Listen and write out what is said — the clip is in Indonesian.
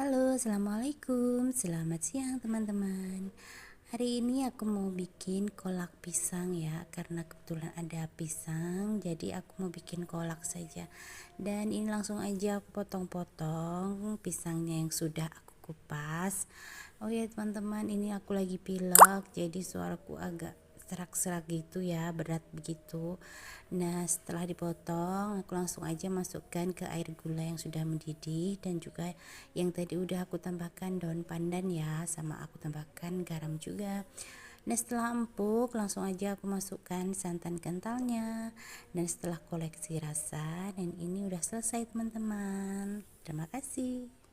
Halo, assalamualaikum, selamat siang teman-teman. Hari ini aku mau bikin kolak pisang ya, karena kebetulan ada pisang, jadi aku mau bikin kolak saja. Dan ini langsung aja aku potong-potong pisangnya yang sudah aku kupas. Oh ya teman-teman, ini aku lagi pilek, jadi suaraku agak serak-serak gitu ya, berat begitu. Nah, setelah dipotong, aku langsung aja masukkan ke air gula yang sudah mendidih, dan juga yang tadi udah aku tambahkan daun pandan ya, sama aku tambahkan garam juga. Nah, setelah empuk, langsung aja aku masukkan santan kentalnya. Dan setelah koleksi rasa, dan ini udah selesai teman-teman. Terima kasih.